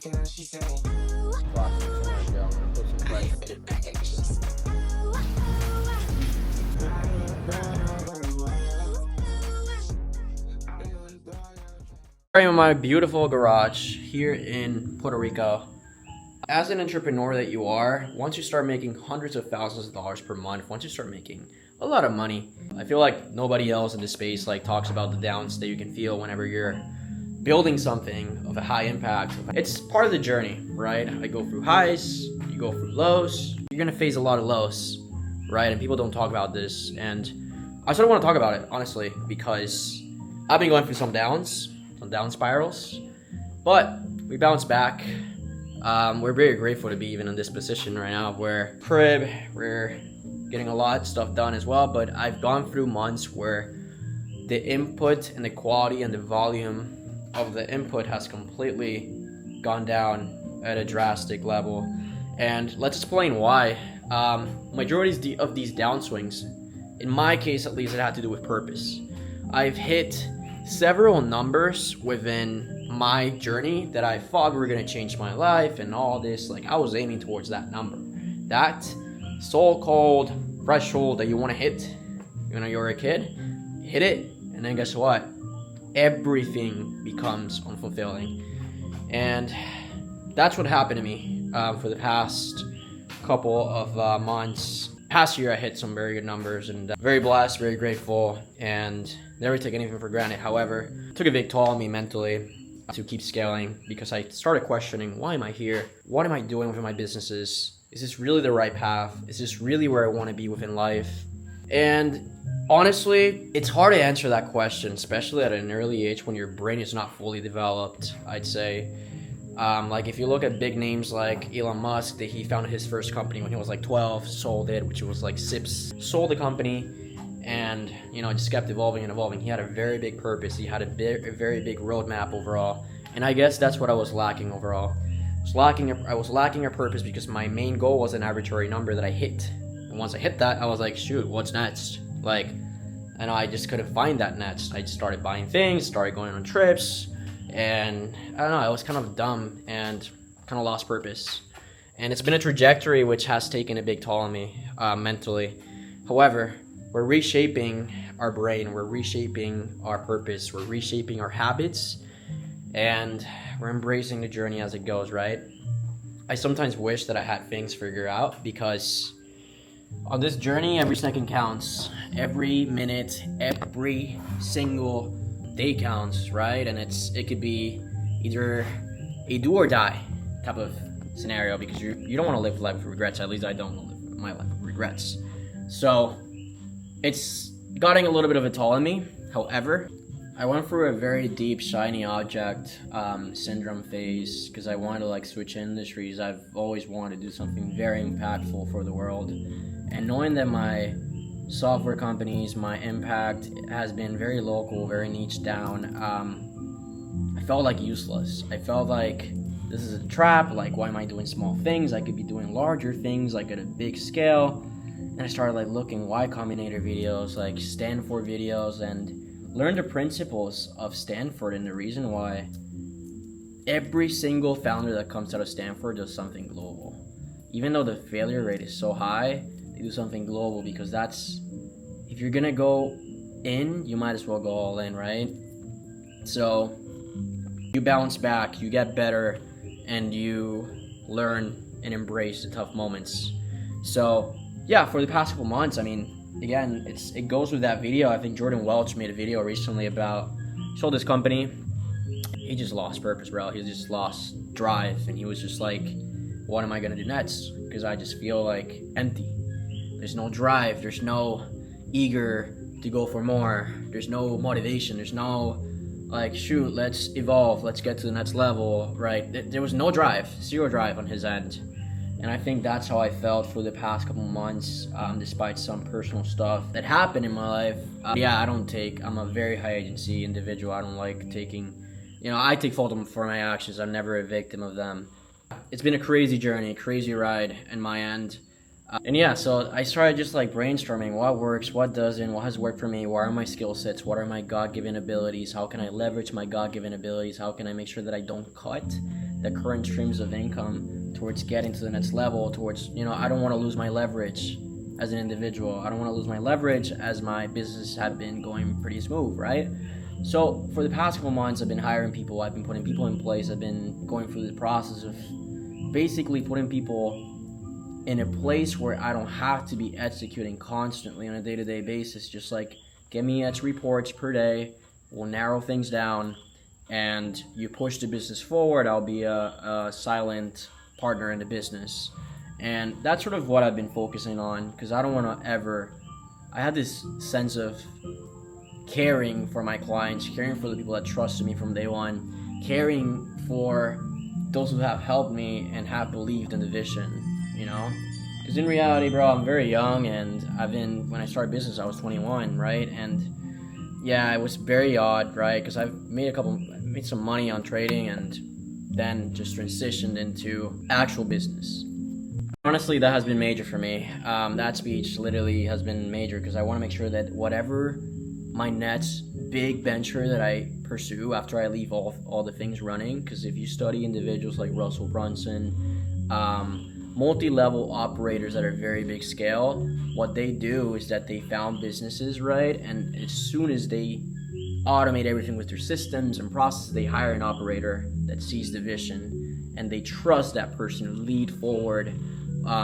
I'm in my beautiful garage here in Puerto Rico. As an entrepreneur that you are, once you start making hundreds of thousands of dollars per month, once you start making a lot of money, I feel like nobody else in this space talks about the downs that you can feel whenever you're building something of a high impact. It's part of the journey, right? I go through highs, you go through lows. You're gonna face a lot of lows, right? And people don't talk about this. And I sort of want to talk about it, honestly, because I've been going through some down spirals, but we bounce back. We're very grateful to be even in this position right now where we're getting a lot of stuff done as well. But I've gone through months where the input and the quality and the volume of the input has completely gone down at a drastic level. And let's explain why. Majority of these downswings, in my case at least, it had to do with purpose. I've hit several numbers within my journey that I thought were going to change my life and all this. Like, I was aiming towards that number, that so-called threshold that you want to hit. You're a kid, hit it, and then guess what? Everything becomes unfulfilling. And that's what happened to me for the past couple of months. Past year I hit some very good numbers, and very blessed, very grateful, and never take anything for granted. However, it took a big toll on me mentally to keep scaling, because I started questioning, why am I here? What am I doing with my businesses? Is this really the right path? Is this really where I want to be within life? And honestly, it's hard to answer that question, especially at an early age when your brain is not fully developed, I'd say. Like if you look at big names like Elon Musk, that he founded his first company when he was like 12, sold it, which was like Sips, sold the company, and it just kept evolving and evolving. He had a very big purpose. He had a very big roadmap overall, and I guess that's what I was lacking overall. I was lacking a purpose because my main goal was an arbitrary number that I hit, and once I hit that, I was like, shoot, what's next? And I just couldn't find that next. I just started buying things, started going on trips, and I don't know, I was kind of dumb and kind of lost purpose. And it's been a trajectory which has taken a big toll on me mentally. However, we're reshaping our brain, we're reshaping our purpose, we're reshaping our habits, and we're embracing the journey as it goes, right? I sometimes wish that I had things figured out, because on this journey, every second counts, every minute, every single day counts, right? And it could be either a do or die type of scenario, because you don't want to live life with regrets. At least I don't want to live my life with regrets. So it's gotten a little bit of a toll on me. However, I went through a very deep shiny object syndrome phase, because I wanted to switch industries. I've always wanted to do something very impactful for the world, and knowing that my software companies, my impact has been very local, very niche down, I felt like useless. I felt like this is a trap. Why am I doing small things? I could be doing larger things, at a big scale. And I started looking Y Combinator videos, Stanford videos, and learned the principles of Stanford, and the reason why every single founder that comes out of Stanford does something global. Even though the failure rate is so high, they do something global, because if you're gonna go in, you might as well go all in, right? So you bounce back, you get better, and you learn and embrace the tough moments. So yeah, for the past couple months, again, it goes with that video. I think Jordan Welch made a video recently about, sold his company. He just lost purpose, bro. He just lost drive, and he was just like, what am I gonna do next? Because I just feel empty. There's no drive, there's no eager to go for more, there's no motivation, there's no shoot, let's evolve, let's get to the next level, right? There was no drive, zero drive on his end. And I think that's how I felt for the past couple months, despite some personal stuff that happened in my life. I'm a very high agency individual. I don't like taking, I take fault for my actions. I'm never a victim of them. It's been a crazy journey, a crazy ride in my end. So I started just brainstorming what works, what doesn't, what has worked for me, what are my skill sets, what are my God-given abilities, how can I leverage my God-given abilities, how can I make sure that I don't cut, the current streams of income towards getting to the next level, towards, I don't want to lose my leverage as an individual. I don't want to lose my leverage as my business have been going pretty smooth, right? So for the past couple months, I've been hiring people, I've been putting people in place, I've been going through the process of basically putting people in a place where I don't have to be executing constantly on a day-to-day basis. Just like, give me X reports per day, we'll narrow things down, and you push the business forward. I'll be a silent partner in the business. And that's sort of what I've been focusing on, because I don't want to ever, I had this sense of caring for my clients, caring for the people that trusted me from day one, caring for those who have helped me and have believed in the vision, because in reality, bro, I'm very young, and when I started business, I was 21, right? And yeah, it was very odd, right? Because I've made some money on trading, and then just transitioned into actual business. Honestly, that has been major for me. That speech literally has been major, because I want to make sure that whatever my next big venture that I pursue after I leave all the things running, because if you study individuals like Russell Brunson, multi-level operators that are very big scale, what they do is that they found businesses, right? And as soon as they automate everything with their systems and processes, they hire an operator that sees the vision, and they trust that person to lead forward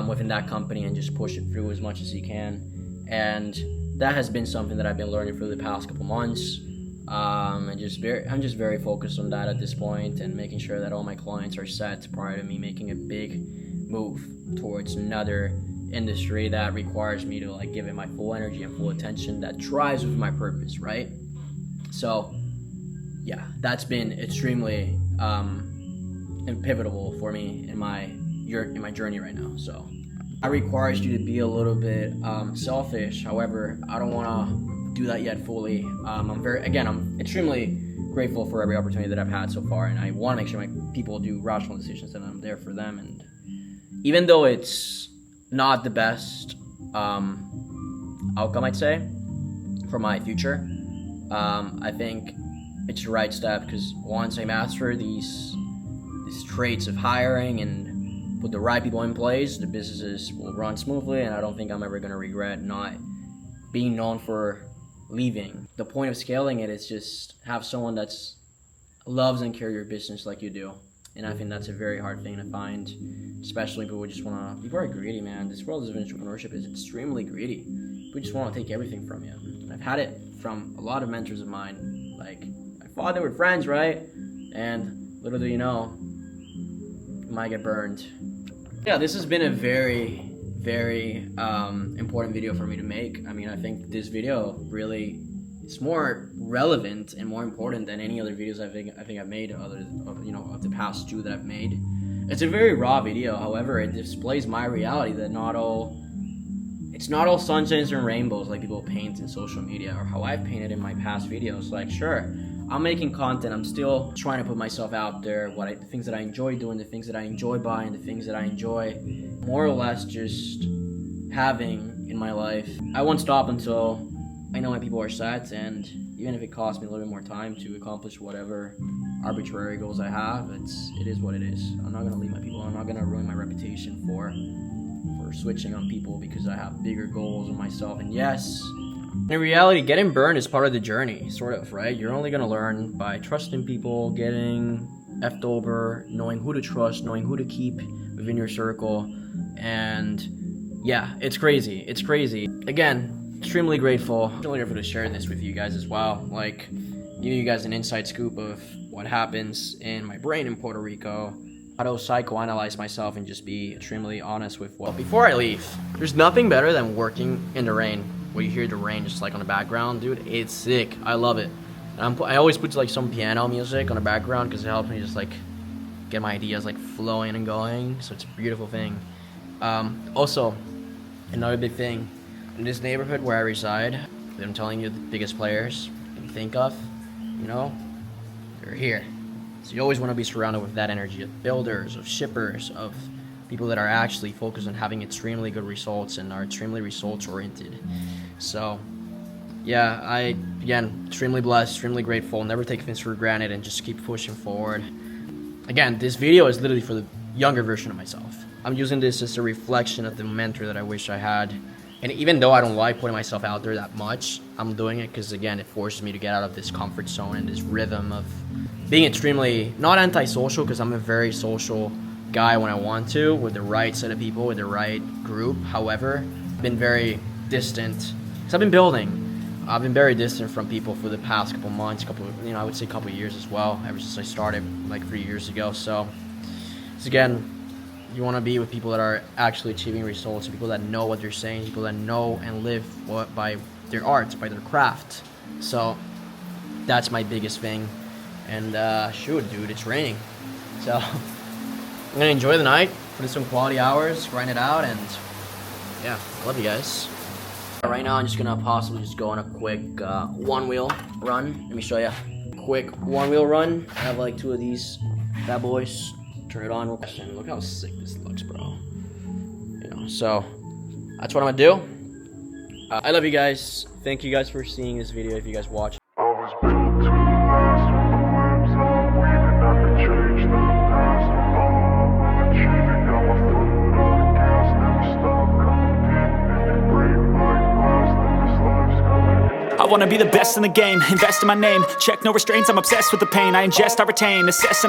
within that company and just push it through as much as he can. And that has been something that I've been learning for the past couple months. I'm just very focused on that at this point, and making sure that all my clients are set prior to me making a big move towards another industry that requires me to give it my full energy and full attention, that drives with my purpose, right? So yeah, that's been extremely pivotal for me in my journey right now. So that requires you to be a little bit selfish. However, I don't want to do that yet fully. I'm extremely grateful for every opportunity that I've had so far, and I want to make sure my people do rational decisions, and I'm there for them. And even though it's not the best outcome, I'd say, for my future, I think it's the right step, because once I master these traits of hiring and put the right people in place, the businesses will run smoothly, and I don't think I'm ever going to regret not being known for leaving. The point of scaling it is just have someone that's loves and cares your business like you do. And I think that's a very hard thing to find, especially people people are greedy, man. This world of entrepreneurship is extremely greedy. People just want to take everything from you. And I've had it from a lot of mentors of mine. Like, I thought they were friends, right? And little do you know, you might get burned. Yeah, this has been a very, very important video for me to make. I mean, I think this video really, it's more relevant and more important than any other videos I think I've made of the past two that I've made. It's a very raw video. However, it displays my reality, that it's not all sunshines and rainbows like people paint in social media, or how I've painted in my past videos. Like, sure, I'm making content, I'm still trying to put myself out there, the things that I enjoy doing, the things that I enjoy buying, the things that I enjoy more or less just having in my life. I won't stop until I know my people are set, and even if it costs me a little bit more time to accomplish whatever arbitrary goals I have, it is what it is. I'm not gonna leave my people. I'm not gonna ruin my reputation for switching on people because I have bigger goals on myself. And yes, in reality, getting burned is part of the journey, sort of, right? You're only gonna learn by trusting people, getting effed over, knowing who to trust, knowing who to keep within your circle. And yeah, it's crazy. It's crazy. Again, extremely grateful. Really grateful to share this with you guys as well. Like, give you guys an inside scoop of what happens in my brain in Puerto Rico, how to psychoanalyze myself and just be extremely honest with what. Before I leave, there's nothing better than working in the rain, where you hear the rain just on the background. Dude, it's sick. I love it. And I always put some piano music on the background because it helps me just get my ideas flowing and going. So it's a beautiful thing. Also, another big thing, in this neighborhood where I reside, I'm telling you, the biggest players you can think of, they're here. So you always want to be surrounded with that energy of builders, of shippers, of people that are actually focused on having extremely good results and are extremely results oriented. So yeah, again, extremely blessed, extremely grateful, never take things for granted, and just keep pushing forward. again, this video is literally for the younger version of myself. I'm using this as a reflection of the mentor that I wish I had. And even though I don't like putting myself out there that much, I'm doing it because, again, it forces me to get out of this comfort zone and this rhythm of being extremely, not antisocial, because I'm a very social guy when I want to, with the right set of people, with the right group. However, I've been very distant, because I've been very distant from people for the past couple months, I would say couple years as well, ever since I started like 3 years ago. So again, you want to be with people that are actually achieving results, people that know what they're saying, people that know and live by their art, by their craft. So that's my biggest thing. And shoot, dude, it's raining. So I'm gonna enjoy the night, put in some quality hours, grind it out, and yeah, I love you guys. Right now, I'm just gonna possibly just go on a quick one-wheel run. Let me show you. Quick one-wheel run. I have like 2 of these bad boys. Turn it on. And look how sick this looks, bro. So that's what I'm gonna do. I love you guys. Thank you guys for seeing this video. If you guys watch. I was built to last with the webs I'm weaving. I could change the past with all I'm achieving. Got my foot on the gas, never stop competing. If you break my glass, then this life's gonna end. I wanna be the best in the game, invest in my name. Check no restraints, I'm obsessed with the pain. I ingest, I retain, assess and